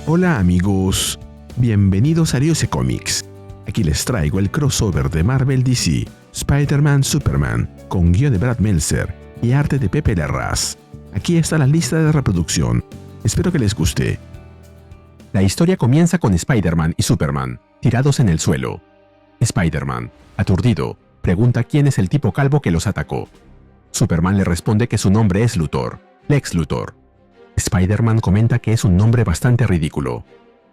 Hola amigos, bienvenidos a Ariose Comics. Aquí les traigo el crossover de Marvel DC, Spider-Man Superman, con guión de Brad Meltzer y arte de Pepe Larraz. Aquí está la lista de reproducción, espero que les guste. La historia comienza con Spider-Man y Superman, tirados en el suelo. Spider-Man, aturdido, pregunta quién es el tipo calvo que los atacó. Superman le responde que su nombre es Luthor, Lex Luthor. Spider-Man comenta que es un nombre bastante ridículo.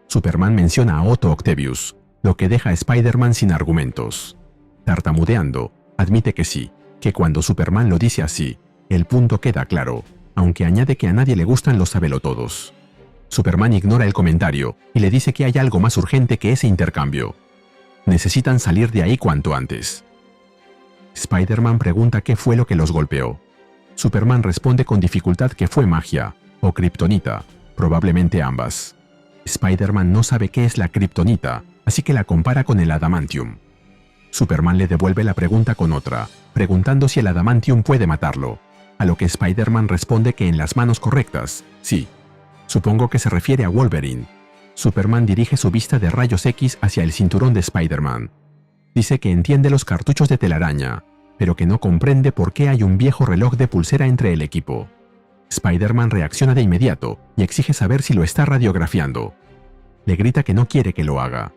Superman menciona a Otto Octavius, lo que deja a Spider-Man sin argumentos. Tartamudeando, admite que sí, que cuando Superman lo dice así, el punto queda claro, aunque añade que a nadie le gustan los sabelotodos. Superman ignora el comentario y le dice que hay algo más urgente que ese intercambio. Necesitan salir de ahí cuanto antes. Spider-Man pregunta qué fue lo que los golpeó. Superman responde con dificultad que fue magia, o kriptonita, probablemente ambas. Spider-Man no sabe qué es la kriptonita, así que la compara con el adamantium. Superman le devuelve la pregunta con otra, preguntando si el adamantium puede matarlo, a lo que Spider-Man responde que en las manos correctas, sí. Supongo que se refiere a Wolverine. Superman dirige su vista de rayos X hacia el cinturón de Spider-Man. Dice que entiende los cartuchos de telaraña, pero que no comprende por qué hay un viejo reloj de pulsera entre el equipo. Spider-Man reacciona de inmediato y exige saber si lo está radiografiando. Le grita que no quiere que lo haga.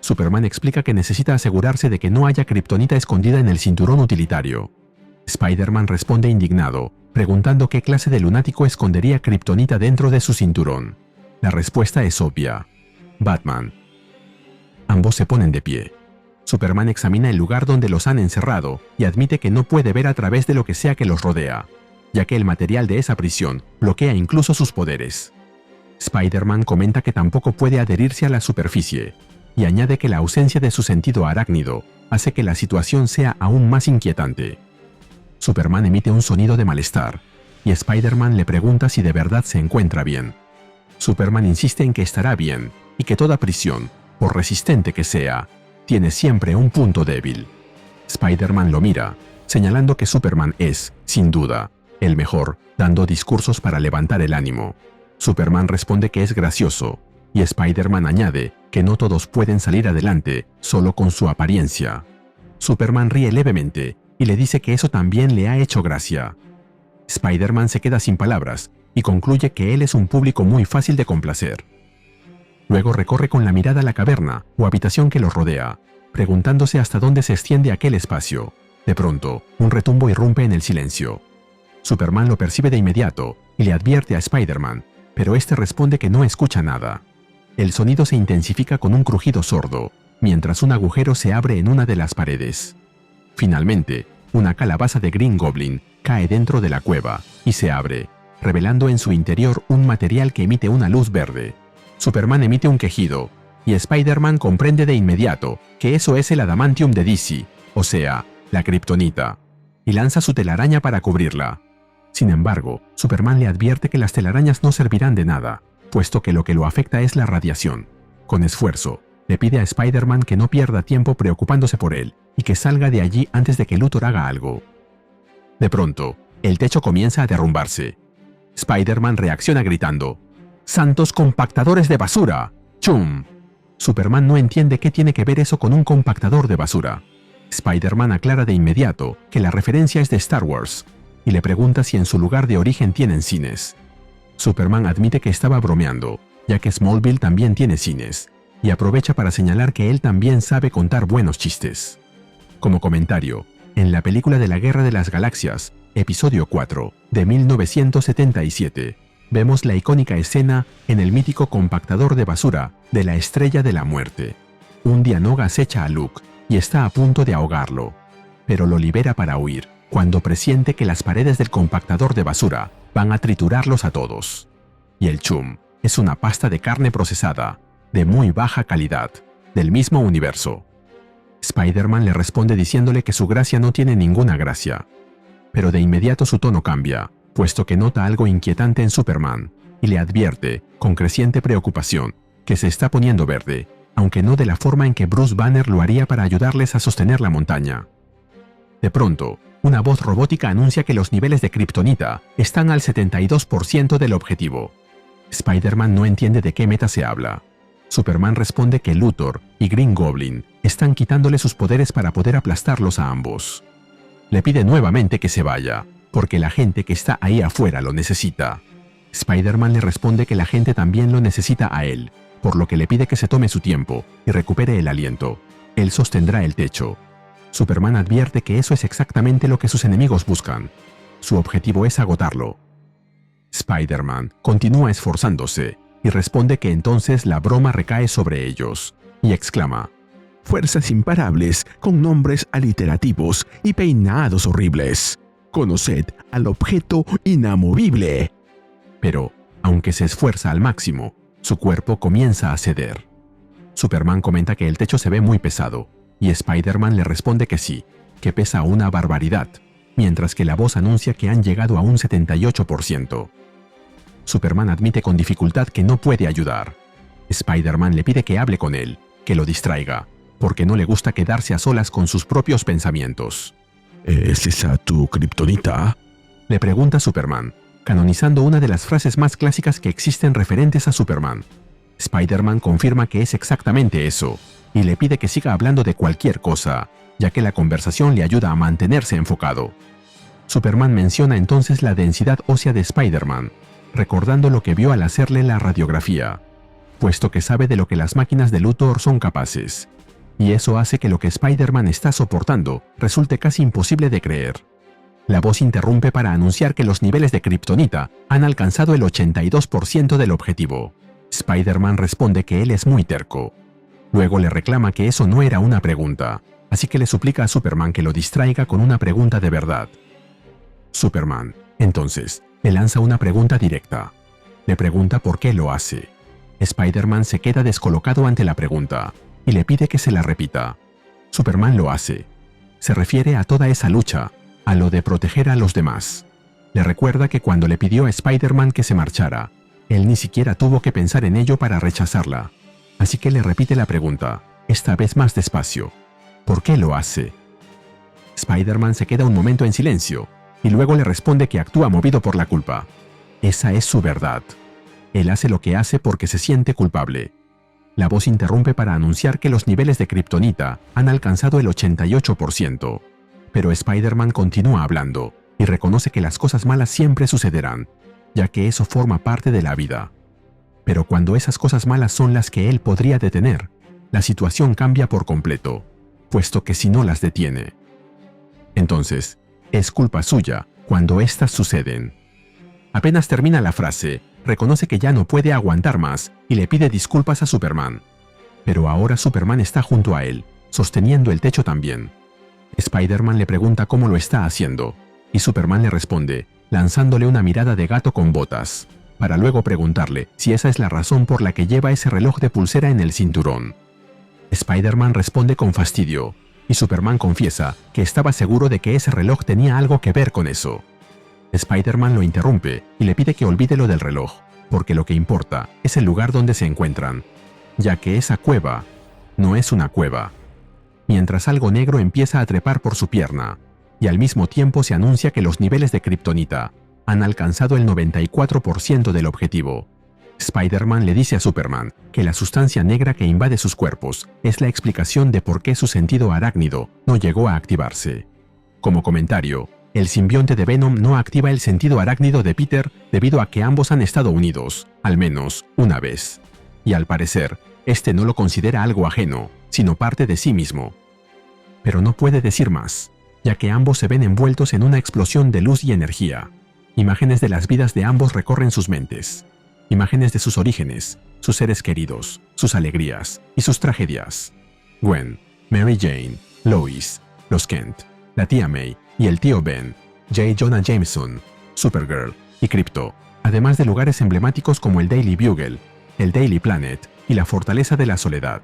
Superman explica que necesita asegurarse de que no haya kriptonita escondida en el cinturón utilitario. Spider-Man responde indignado, preguntando qué clase de lunático escondería kriptonita dentro de su cinturón. La respuesta es obvia: Batman. Ambos se ponen de pie. Superman examina el lugar donde los han encerrado y admite que no puede ver a través de lo que sea que los rodea, ya que el material de esa prisión bloquea incluso sus poderes. Spider-Man comenta que tampoco puede adherirse a la superficie, y añade que la ausencia de su sentido arácnido hace que la situación sea aún más inquietante. Superman emite un sonido de malestar, y Spider-Man le pregunta si de verdad se encuentra bien. Superman insiste en que estará bien, y que toda prisión, por resistente que sea, tiene siempre un punto débil. Spider-Man lo mira, señalando que Superman es, sin duda, el mejor, dando discursos para levantar el ánimo. Superman responde que es gracioso, y Spider-Man añade que no todos pueden salir adelante solo con su apariencia. Superman ríe levemente y le dice que eso también le ha hecho gracia. Spider-Man se queda sin palabras y concluye que él es un público muy fácil de complacer. Luego recorre con la mirada la caverna o habitación que los rodea, preguntándose hasta dónde se extiende aquel espacio. De pronto, un retumbo irrumpe en el silencio. Superman lo percibe de inmediato y le advierte a Spider-Man, pero este responde que no escucha nada. El sonido se intensifica con un crujido sordo, mientras un agujero se abre en una de las paredes. Finalmente, una calabaza de Green Goblin cae dentro de la cueva y se abre, revelando en su interior un material que emite una luz verde. Superman emite un quejido, y Spider-Man comprende de inmediato que eso es el adamantium de DC, o sea, la kriptonita, y lanza su telaraña para cubrirla. Sin embargo, Superman le advierte que las telarañas no servirán de nada, puesto que lo que lo afecta es la radiación. Con esfuerzo, le pide a Spider-Man que no pierda tiempo preocupándose por él y que salga de allí antes de que Luthor haga algo. De pronto, el techo comienza a derrumbarse. Spider-Man reacciona gritando: ¡Santos compactadores de basura! ¡Chum! Superman no entiende qué tiene que ver eso con un compactador de basura. Spider-Man aclara de inmediato que la referencia es de Star Wars, y le pregunta si en su lugar de origen tienen cines. Superman admite que estaba bromeando, ya que Smallville también tiene cines, y aprovecha para señalar que él también sabe contar buenos chistes. Como comentario, en la película de la Guerra de las Galaxias, episodio 4, de 1977, vemos la icónica escena en el mítico compactador de basura de la Estrella de la Muerte. Un Dianoga acecha a Luke y está a punto de ahogarlo, pero lo libera para huir, cuando presiente que las paredes del compactador de basura van a triturarlos a todos. Y el chum es una pasta de carne procesada, de muy baja calidad, del mismo universo. Spider-Man le responde diciéndole que su gracia no tiene ninguna gracia. Pero de inmediato su tono cambia, puesto que nota algo inquietante en Superman, y le advierte, con creciente preocupación, que se está poniendo verde, aunque no de la forma en que Bruce Banner lo haría para ayudarles a sostener la montaña. De pronto, una voz robótica anuncia que los niveles de kriptonita están al 72% del objetivo. Spider-Man no entiende de qué meta se habla. Superman responde que Luthor y Green Goblin están quitándole sus poderes para poder aplastarlos a ambos. Le pide nuevamente que se vaya, porque la gente que está ahí afuera lo necesita. Spider-Man le responde que la gente también lo necesita a él, por lo que le pide que se tome su tiempo y recupere el aliento. Él sostendrá el techo. Superman advierte que eso es exactamente lo que sus enemigos buscan. Su objetivo es agotarlo. Spider-Man continúa esforzándose y responde que entonces la broma recae sobre ellos, y exclama: «Fuerzas imparables con nombres aliterativos y peinados horribles. Conoced al objeto inamovible». Pero, aunque se esfuerza al máximo, su cuerpo comienza a ceder. Superman comenta que el techo se ve muy pesado, y Spider-Man le responde que sí, que pesa una barbaridad, mientras que la voz anuncia que han llegado a un 78%. Superman admite con dificultad que no puede ayudar. Spider-Man le pide que hable con él, que lo distraiga, porque no le gusta quedarse a solas con sus propios pensamientos. ¿Es esa tu kriptonita?, le pregunta Superman, canonizando una de las frases más clásicas que existen referentes a Superman. Spider-Man confirma que es exactamente eso, y le pide que siga hablando de cualquier cosa, ya que la conversación le ayuda a mantenerse enfocado. Superman menciona entonces la densidad ósea de Spider-Man, recordando lo que vio al hacerle la radiografía, puesto que sabe de lo que las máquinas de Luthor son capaces, y eso hace que lo que Spider-Man está soportando resulte casi imposible de creer. La voz interrumpe para anunciar que los niveles de kriptonita han alcanzado el 82% del objetivo. Spider-Man responde que él es muy terco. Luego le reclama que eso no era una pregunta, así que le suplica a Superman que lo distraiga con una pregunta de verdad. Superman, entonces, le lanza una pregunta directa. Le pregunta por qué lo hace. Spider-Man se queda descolocado ante la pregunta y le pide que se la repita. Superman lo hace. Se refiere a toda esa lucha, a lo de proteger a los demás. Le recuerda que cuando le pidió a Spider-Man que se marchara, él ni siquiera tuvo que pensar en ello para rechazarla. Así que le repite la pregunta, esta vez más despacio. ¿Por qué lo hace? Spider-Man se queda un momento en silencio y luego le responde que actúa movido por la culpa. Esa es su verdad. Él hace lo que hace porque se siente culpable. La voz interrumpe para anunciar que los niveles de kriptonita han alcanzado el 88%. Pero Spider-Man continúa hablando y reconoce que las cosas malas siempre sucederán, ya que eso forma parte de la vida. Pero cuando esas cosas malas son las que él podría detener, la situación cambia por completo, puesto que si no las detiene, entonces es culpa suya cuando éstas suceden. Apenas termina la frase, reconoce que ya no puede aguantar más y le pide disculpas a Superman. Pero ahora Superman está junto a él, sosteniendo el techo también. Spider-Man le pregunta cómo lo está haciendo, y Superman le responde, lanzándole una mirada de gato con botas, para luego preguntarle si esa es la razón por la que lleva ese reloj de pulsera en el cinturón. Spider-Man responde con fastidio, y Superman confiesa que estaba seguro de que ese reloj tenía algo que ver con eso. Spider-Man lo interrumpe y le pide que olvide lo del reloj, porque lo que importa es el lugar donde se encuentran, ya que esa cueva no es una cueva. Mientras algo negro empieza a trepar por su pierna, y al mismo tiempo se anuncia que los niveles de kriptonita han alcanzado el 94% del objetivo. Spider-Man le dice a Superman que la sustancia negra que invade sus cuerpos es la explicación de por qué su sentido arácnido no llegó a activarse. Como comentario, el simbionte de Venom no activa el sentido arácnido de Peter debido a que ambos han estado unidos, al menos una vez. Y al parecer, este no lo considera algo ajeno, sino parte de sí mismo. Pero no puede decir más, ya que ambos se ven envueltos en una explosión de luz y energía. Imágenes de las vidas de ambos recorren sus mentes. Imágenes de sus orígenes, sus seres queridos, sus alegrías y sus tragedias. Gwen, Mary Jane, Lois, los Kent, la tía May y el tío Ben, J. Jonah Jameson, Supergirl y Crypto, además de lugares emblemáticos como el Daily Bugle, el Daily Planet y la Fortaleza de la Soledad.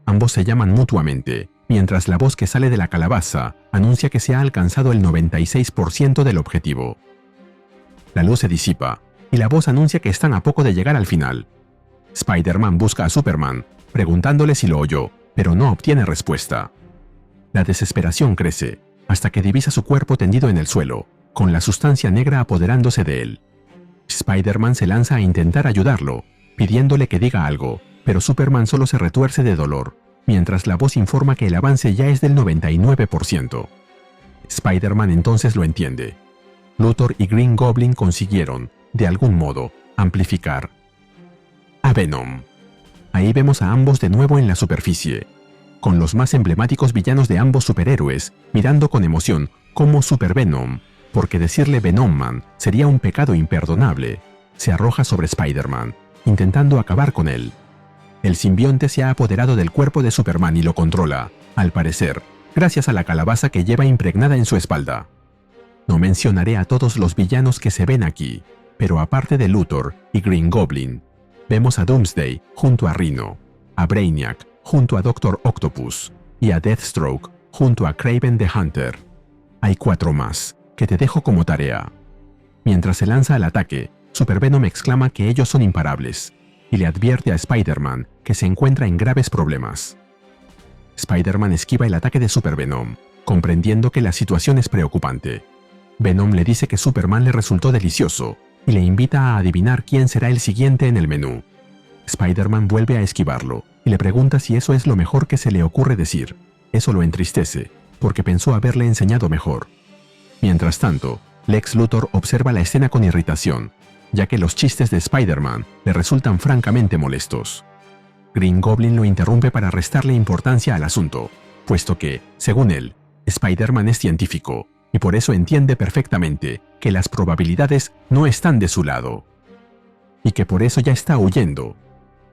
Ambos se llaman mutuamente, mientras la voz que sale de la calabaza anuncia que se ha alcanzado el 96% del objetivo. La luz se disipa, y la voz anuncia que están a poco de llegar al final. Spider-Man busca a Superman, preguntándole si lo oyó, pero no obtiene respuesta. La desesperación crece, hasta que divisa su cuerpo tendido en el suelo, con la sustancia negra apoderándose de él. Spider-Man se lanza a intentar ayudarlo, pidiéndole que diga algo, pero Superman solo se retuerce de dolor, mientras la voz informa que el avance ya es del 99%. Spider-Man entonces lo entiende. Luthor y Green Goblin consiguieron, de algún modo, amplificar a Venom. Ahí vemos a ambos de nuevo en la superficie, con los más emblemáticos villanos de ambos superhéroes, mirando con emoción cómo Super Venom, porque decirle Venom Man sería un pecado imperdonable, se arroja sobre Spider-Man, intentando acabar con él. El simbionte se ha apoderado del cuerpo de Superman y lo controla, al parecer, gracias a la calabaza que lleva impregnada en su espalda. No mencionaré a todos los villanos que se ven aquí, pero aparte de Luthor y Green Goblin, vemos a Doomsday junto a Rhino, a Brainiac junto a Doctor Octopus y a Deathstroke junto a Kraven the Hunter. Hay 4 más, que te dejo como tarea. Mientras se lanza al ataque, Super Venom exclama que ellos son imparables y le advierte a Spider-Man que se encuentra en graves problemas. Spider-Man esquiva el ataque de Super Venom, comprendiendo que la situación es preocupante. Venom le dice que Superman le resultó delicioso y le invita a adivinar quién será el siguiente en el menú. Spider-Man vuelve a esquivarlo y le pregunta si eso es lo mejor que se le ocurre decir. Eso lo entristece, porque pensó haberle enseñado mejor. Mientras tanto, Lex Luthor observa la escena con irritación, ya que los chistes de Spider-Man le resultan francamente molestos. Green Goblin lo interrumpe para restarle importancia al asunto, puesto que, según él, Spider-Man es científico y por eso entiende perfectamente que las probabilidades no están de su lado, y que por eso ya está huyendo.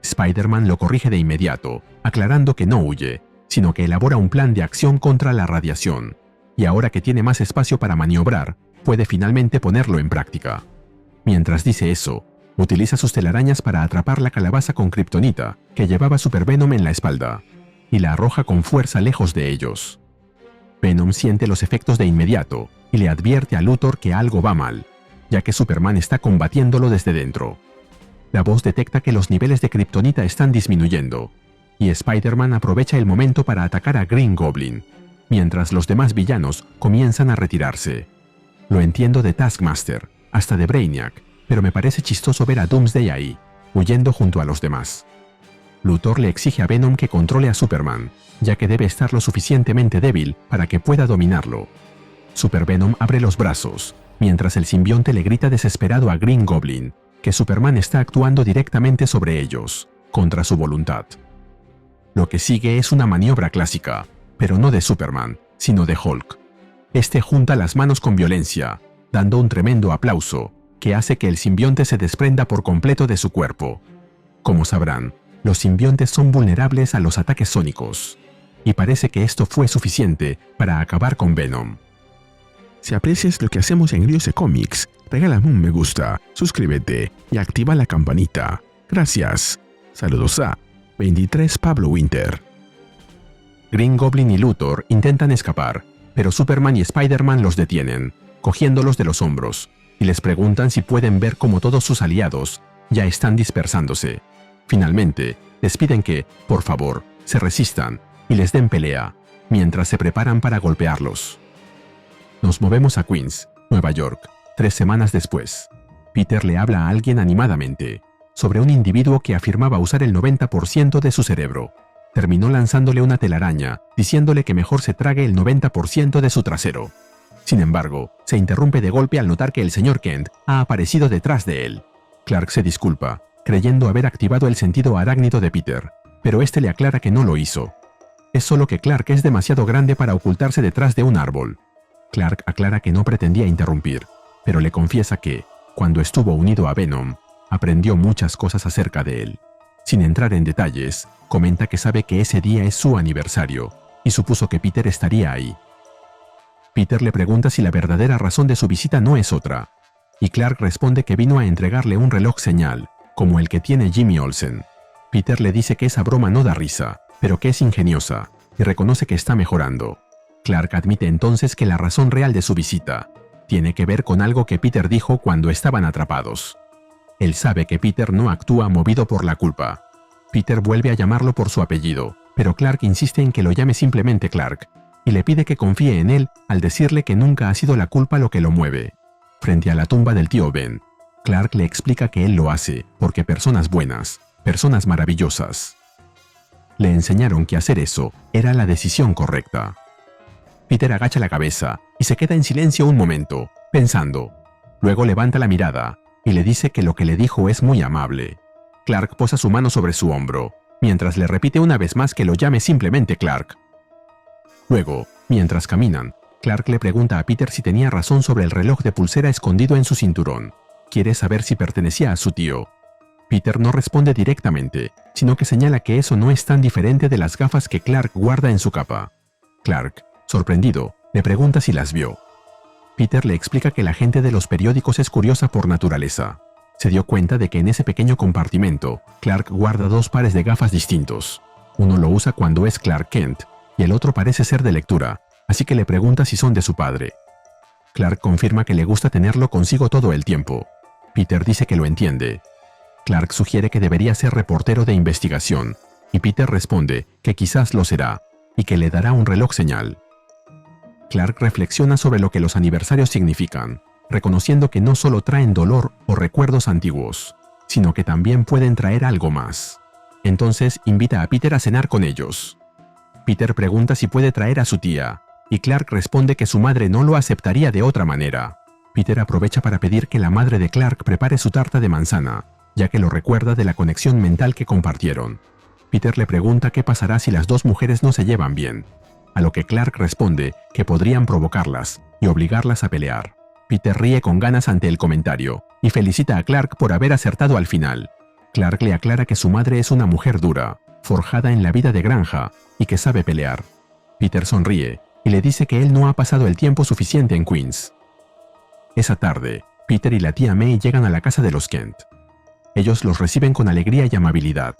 Spider-Man lo corrige de inmediato, aclarando que no huye, sino que elabora un plan de acción contra la radiación, y ahora que tiene más espacio para maniobrar, puede finalmente ponerlo en práctica. Mientras dice eso, utiliza sus telarañas para atrapar la calabaza con kriptonita que llevaba Super Venom en la espalda, y la arroja con fuerza lejos de ellos. Venom siente los efectos de inmediato y le advierte a Luthor que algo va mal, ya que Superman está combatiéndolo desde dentro. La voz detecta que los niveles de kriptonita están disminuyendo, y Spider-Man aprovecha el momento para atacar a Green Goblin, mientras los demás villanos comienzan a retirarse. Lo entiendo de Taskmaster, hasta de Brainiac, pero me parece chistoso ver a Doomsday ahí, huyendo junto a los demás. Luthor le exige a Venom que controle a Superman, ya que debe estar lo suficientemente débil para que pueda dominarlo. Super Venom abre los brazos, mientras el simbionte le grita desesperado a Green Goblin que Superman está actuando directamente sobre ellos, contra su voluntad. Lo que sigue es una maniobra clásica, pero no de Superman, sino de Hulk. Este junta las manos con violencia, dando un tremendo aplauso, que hace que el simbionte se desprenda por completo de su cuerpo. Como sabrán, los simbiontes son vulnerables a los ataques sónicos, y parece que esto fue suficiente para acabar con Venom. Si aprecias lo que hacemos en Riose Comics, regálame un me gusta, suscríbete y activa la campanita. Gracias. Saludos a 23 Pablo Winter. Green Goblin y Luthor intentan escapar, pero Superman y Spider-Man los detienen, cogiéndolos de los hombros, y les preguntan si pueden ver cómo todos sus aliados ya están dispersándose. Finalmente, les piden que, por favor, se resistan y les den pelea, mientras se preparan para golpearlos. Nos movemos a Queens, Nueva York, 3 semanas después. Peter le habla a alguien animadamente, sobre un individuo que afirmaba usar el 90% de su cerebro. Terminó lanzándole una telaraña, diciéndole que mejor se trague el 90% de su trasero. Sin embargo, se interrumpe de golpe al notar que el señor Kent ha aparecido detrás de él. Clark se disculpa, creyendo haber activado el sentido arácnido de Peter, pero este le aclara que no lo hizo. Es solo que Clark es demasiado grande para ocultarse detrás de un árbol. Clark aclara que no pretendía interrumpir, pero le confiesa que, cuando estuvo unido a Venom, aprendió muchas cosas acerca de él. Sin entrar en detalles, comenta que sabe que ese día es su aniversario, y supuso que Peter estaría ahí. Peter le pregunta si la verdadera razón de su visita no es otra, y Clark responde que vino a entregarle un reloj señal, como el que tiene Jimmy Olsen. Peter le dice que esa broma no da risa, pero que es ingeniosa, y reconoce que está mejorando. Clark admite entonces que la razón real de su visita tiene que ver con algo que Peter dijo cuando estaban atrapados. Él sabe que Peter no actúa movido por la culpa. Peter vuelve a llamarlo por su apellido, pero Clark insiste en que lo llame simplemente Clark, y le pide que confíe en él al decirle que nunca ha sido la culpa lo que lo mueve. Frente a la tumba del tío Ben, Clark le explica que él lo hace porque personas buenas, personas maravillosas. Le enseñaron que hacer eso era la decisión correcta. Peter agacha la cabeza y se queda en silencio un momento, pensando. Luego levanta la mirada y le dice que lo que le dijo es muy amable. Clark posa su mano sobre su hombro, mientras le repite una vez más que lo llame simplemente Clark. Luego, mientras caminan, Clark le pregunta a Peter si tenía razón sobre el reloj de pulsera escondido en su cinturón. Quiere saber si pertenecía a su tío. Peter no responde directamente, sino que señala que eso no es tan diferente de las gafas que Clark guarda en su capa. Clark, sorprendido, le pregunta si las vio. Peter le explica que la gente de los periódicos es curiosa por naturaleza. Se dio cuenta de que en ese pequeño compartimento, Clark guarda 2 pares de gafas distintos. Uno lo usa cuando es Clark Kent, y el otro parece ser de lectura, así que le pregunta si son de su padre. Clark confirma que le gusta tenerlo consigo todo el tiempo. Peter dice que lo entiende. Clark sugiere que debería ser reportero de investigación, y Peter responde que quizás lo será, y que le dará un reloj señal. Clark reflexiona sobre lo que los aniversarios significan, reconociendo que no solo traen dolor o recuerdos antiguos, sino que también pueden traer algo más. Entonces invita a Peter a cenar con ellos. Peter pregunta si puede traer a su tía, y Clark responde que su madre no lo aceptaría de otra manera. Peter aprovecha para pedir que la madre de Clark prepare su tarta de manzana, ya que lo recuerda de la conexión mental que compartieron. Peter le pregunta qué pasará si las 2 mujeres no se llevan bien, a lo que Clark responde que podrían provocarlas y obligarlas a pelear. Peter ríe con ganas ante el comentario y felicita a Clark por haber acertado al final. Clark le aclara que su madre es una mujer dura, forjada en la vida de granja y que sabe pelear. Peter sonríe y le dice que él no ha pasado el tiempo suficiente en Queens. Esa tarde, Peter y la tía May llegan a la casa de los Kent. Ellos los reciben con alegría y amabilidad.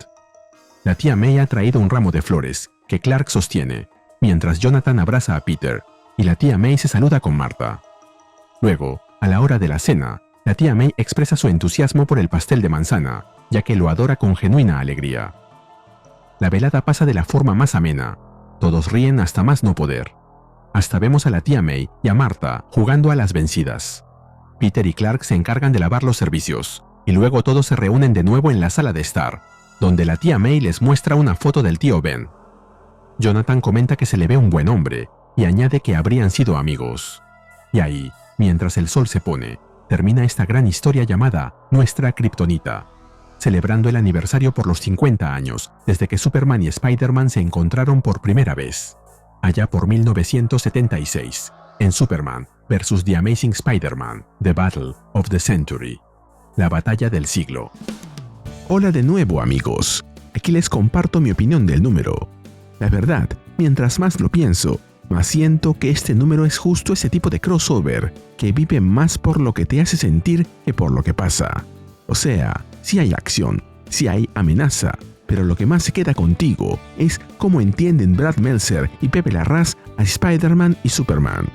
La tía May ha traído un ramo de flores que Clark sostiene, mientras Jonathan abraza a Peter y la tía May se saluda con Martha. Luego, a la hora de la cena, la tía May expresa su entusiasmo por el pastel de manzana, ya que lo adora con genuina alegría. La velada pasa de la forma más amena. Todos ríen hasta más no poder. Hasta vemos a la tía May y a Martha jugando a las vencidas. Peter y Clark se encargan de lavar los servicios, y luego todos se reúnen de nuevo en la sala de estar, donde la tía May les muestra una foto del tío Ben. Jonathan comenta que se le ve un buen hombre, y añade que habrían sido amigos. Y ahí, mientras el sol se pone, termina esta gran historia llamada Nuestra Kriptonita, celebrando el aniversario por los 50 años desde que Superman y Spider-Man se encontraron por primera vez, allá por 1976, en Superman vs. The Amazing Spider-Man, The Battle of the Century, la batalla del siglo. Hola de nuevo, amigos. Aquí les comparto mi opinión del número. La verdad, mientras más lo pienso, más siento que este número es justo ese tipo de crossover que vive más por lo que te hace sentir que por lo que pasa. O sea, sí hay acción, sí hay amenaza, pero lo que más se queda contigo es cómo entienden Brad Meltzer y Pepe Larraz a Spider-Man y Superman.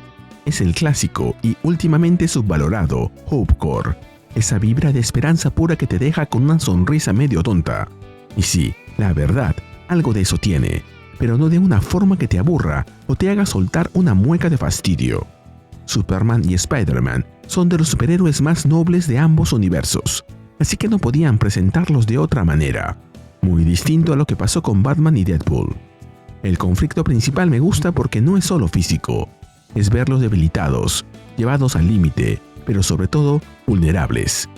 Es el clásico y últimamente subvalorado Hope Core, esa vibra de esperanza pura que te deja con una sonrisa medio tonta. Y sí, la verdad, algo de eso tiene, pero no de una forma que te aburra o te haga soltar una mueca de fastidio. Superman y Spider-Man son de los superhéroes más nobles de ambos universos, así que no podían presentarlos de otra manera, muy distinto a lo que pasó con Batman y Deadpool. El conflicto principal me gusta porque no es solo físico, es verlos debilitados, llevados al límite, pero sobre todo vulnerables.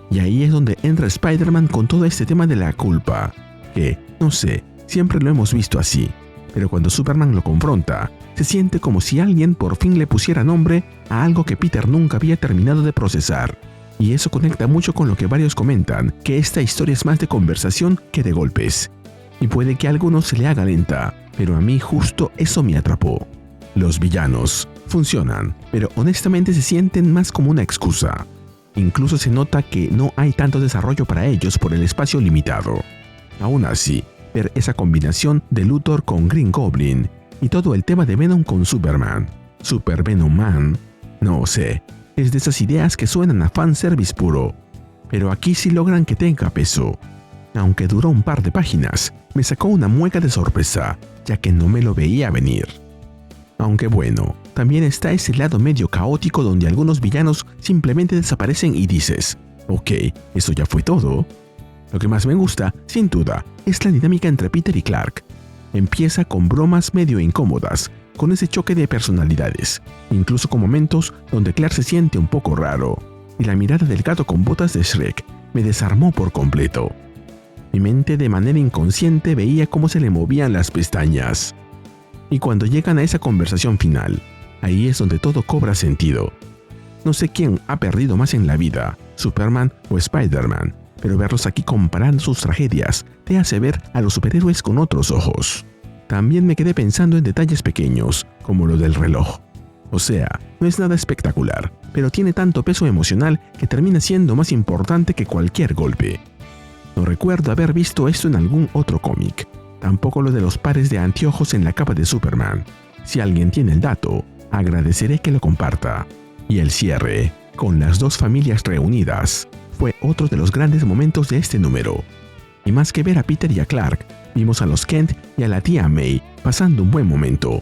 Y ahí es donde entra Spider-Man con todo este tema de la culpa, que, no sé, siempre lo hemos visto así, pero cuando Superman lo confronta, se siente como si alguien por fin le pusiera nombre a algo que Peter nunca había terminado de procesar. Y eso conecta mucho con lo que varios comentan, que esta historia es más de conversación que de golpes. Y puede que a algunos se le haga lenta, pero a mí justo eso me atrapó. Los villanos funcionan, pero honestamente se sienten más como una excusa. Incluso se nota que no hay tanto desarrollo para ellos por el espacio limitado. Aún así, ver esa combinación de Luthor con Green Goblin y todo el tema de Venom con Superman, Super Venom Man, no sé, es de esas ideas que suenan a fanservice puro, pero aquí sí logran que tenga peso. Aunque duró un par de páginas, me sacó una mueca de sorpresa, ya que no me lo veía venir. Aunque bueno, también está ese lado medio caótico donde algunos villanos simplemente desaparecen y dices, Ok, eso ya fue todo. Lo que más me gusta, sin duda, es la dinámica entre Peter y Clark. Empieza con bromas medio incómodas, con ese choque de personalidades, incluso con momentos donde Clark se siente un poco raro, y la mirada del gato con botas de Shrek me desarmó por completo. Mi mente de manera inconsciente veía cómo se le movían las pestañas. Y cuando llegan a esa conversación final, ahí es donde todo cobra sentido. No sé quién ha perdido más en la vida, Superman o Spider-Man, pero verlos aquí comparando sus tragedias te hace ver a los superhéroes con otros ojos. También me quedé pensando en detalles pequeños, como lo del reloj. O sea, no es nada espectacular, pero tiene tanto peso emocional que termina siendo más importante que cualquier golpe. No recuerdo haber visto esto en algún otro cómic, tampoco lo de los pares de anteojos en la capa de Superman. Si alguien tiene el dato, agradeceré que lo comparta. Y el cierre, con las dos familias reunidas, fue otro de los grandes momentos de este número. Y más que ver a Peter y a Clark, vimos a los Kent y a la tía May pasando un buen momento.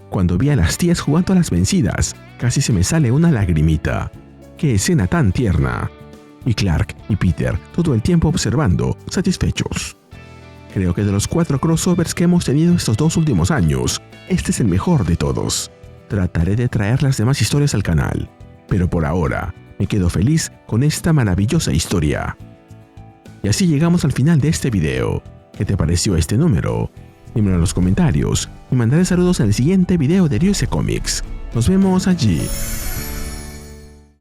Cuando vi a las tías jugando a las vencidas, casi se me sale una lagrimita. ¡Qué escena tan tierna! Y Clark y Peter todo el tiempo observando, satisfechos. Creo que de los 4 crossovers que hemos tenido estos 2 últimos años, este es el mejor de todos. Trataré de traer las demás historias al canal, pero por ahora me quedo feliz con esta maravillosa historia. Y así llegamos al final de este video. ¿Qué te pareció este número? Dímelo en los comentarios y mandaré saludos en el siguiente video de Ariose Comics. Nos vemos allí.